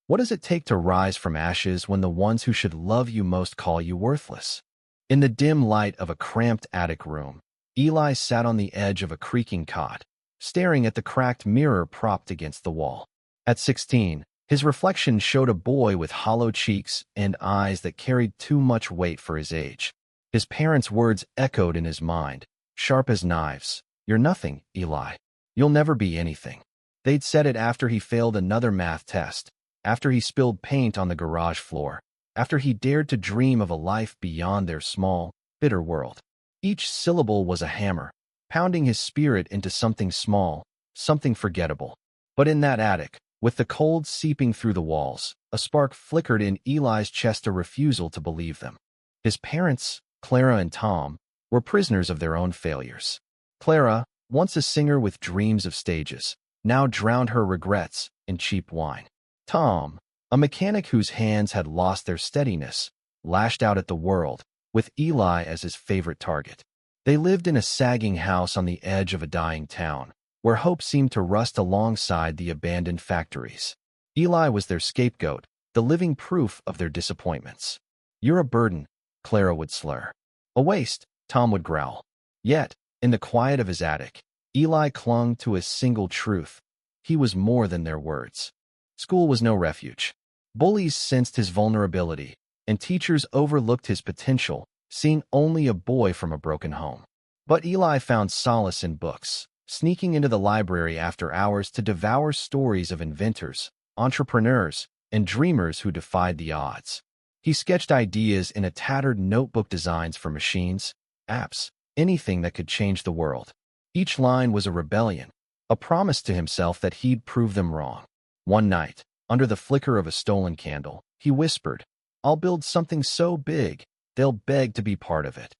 What does it take to rise from ashes when the ones who should love you most call you worthless? In the dim light of a cramped attic room, Eli sat on the edge of a creaking cot, staring at the cracked mirror propped against the wall. At 16, his reflection showed a boy with hollow cheeks and eyes that carried too much weight for his age. His parents' words echoed in his mind, sharp as knives. "You're nothing, Eli. You'll never be anything." They'd said it after he failed another math test, after he spilled paint on the garage floor, after he dared to dream of a life beyond their small, bitter world. Each syllable was a hammer, pounding his spirit into something small, something forgettable. But in that attic, with the cold seeping through the walls, a spark flickered in Eli's chest, a refusal to believe them. His parents, Clara and Tom, were prisoners of their own failures. Clara, once a singer with dreams of stages, now drowned her regrets in cheap wine. Tom, a mechanic whose hands had lost their steadiness, lashed out at the world, with Eli as his favorite target. They lived in a sagging house on the edge of a dying town, where hope seemed to rust alongside the abandoned factories. Eli was their scapegoat, the living proof of their disappointments. "You're a burden," Clara would slur. "A waste," Tom would growl. Yet, in the quiet of his attic, Eli clung to a single truth: he was more than their words. School was no refuge. Bullies sensed his vulnerability, and teachers overlooked his potential, seeing only a boy from a broken home. But Eli found solace in books, sneaking into the library after hours to devour stories of inventors, entrepreneurs, and dreamers who defied the odds. He sketched ideas in a tattered notebook, designs for machines, apps, anything that could change the world. Each line was a rebellion, a promise to himself that he'd prove them wrong. One night, under the flicker of a stolen candle, he whispered, "I'll build something so big, they'll beg to be part of it."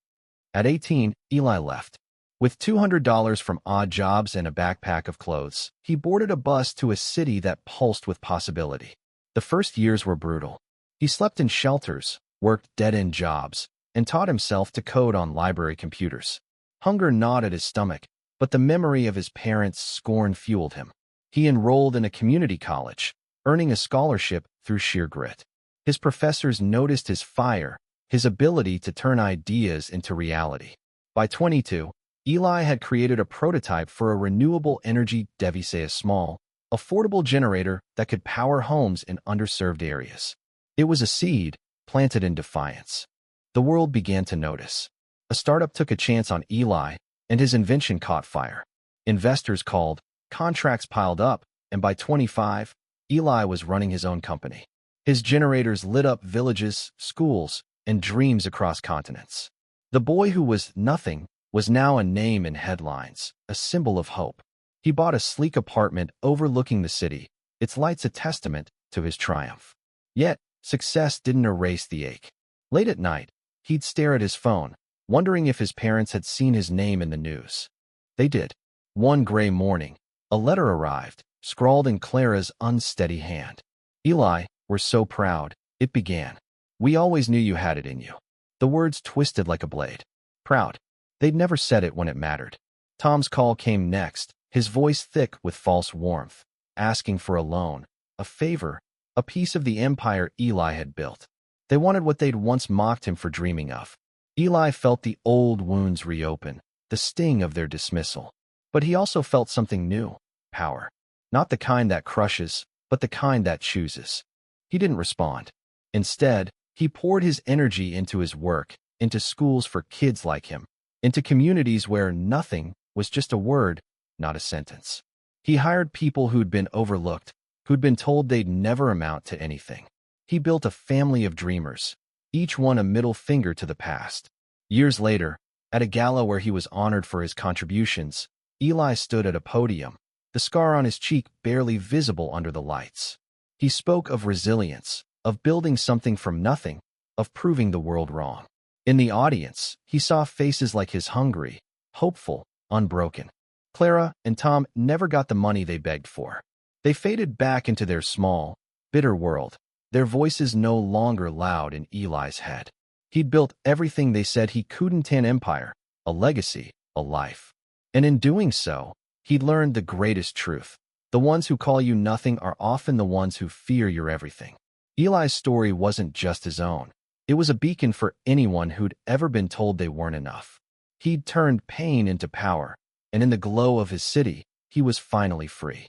At 18, Eli left. With $200 from odd jobs and a backpack of clothes, he boarded a bus to a city that pulsed with possibility. The first years were brutal. He slept in shelters, worked dead-end jobs, and taught himself to code on library computers. Hunger gnawed at his stomach, but the memory of his parents' scorn fueled him. He enrolled in a community college, earning a scholarship through sheer grit. His professors noticed his fire, his ability to turn ideas into reality. By 22, Eli had created a prototype for a renewable energy device, a small, affordable generator that could power homes in underserved areas. It was a seed planted in defiance. The world began to notice. A startup took a chance on Eli, and his invention caught fire. Investors called, contracts piled up, and by 25, Eli was running his own company. His generators lit up villages, schools, and dreams across continents. The boy who was nothing was now a name in headlines, a symbol of hope. He bought a sleek apartment overlooking the city, its lights a testament to his triumph. Yet, success didn't erase the ache. Late at night, he'd stare at his phone, wondering if his parents had seen his name in the news. They did. One gray morning, a letter arrived, scrawled in Clara's unsteady hand. "Eli, we're so proud," it began. "We always knew you had it in you." The words twisted like a blade. Proud. They'd never said it when it mattered. Tom's call came next, his voice thick with false warmth, asking for a loan, a favor, a piece of the empire Eli had built. They wanted what they'd once mocked him for dreaming of. Eli felt the old wounds reopen, the sting of their dismissal. But he also felt something new: power. Not the kind that crushes, but the kind that chooses. He didn't respond. Instead, he poured his energy into his work, into schools for kids like him, into communities where nothing was just a word, not a sentence. He hired people who'd been overlooked, who'd been told they'd never amount to anything. He built a family of dreamers, each one a middle finger to the past. Years later, at a gala where he was honored for his contributions, Eli stood at a podium, the scar on his cheek barely visible under the lights. He spoke of resilience, of building something from nothing, of proving the world wrong. In the audience, he saw faces like his, hungry, hopeful, unbroken. Clara and Tom never got the money they begged for. They faded back into their small, bitter world, their voices no longer loud in Eli's head. He'd built everything they said he couldn't: an empire, a legacy, a life. And in doing so, he'd learned the greatest truth: The ones who call you nothing are often the ones who fear your everything. Eli's story wasn't just his own. It was a beacon for anyone who'd ever been told they weren't enough. He'd turned pain into power, and in the glow of his city, he was finally free.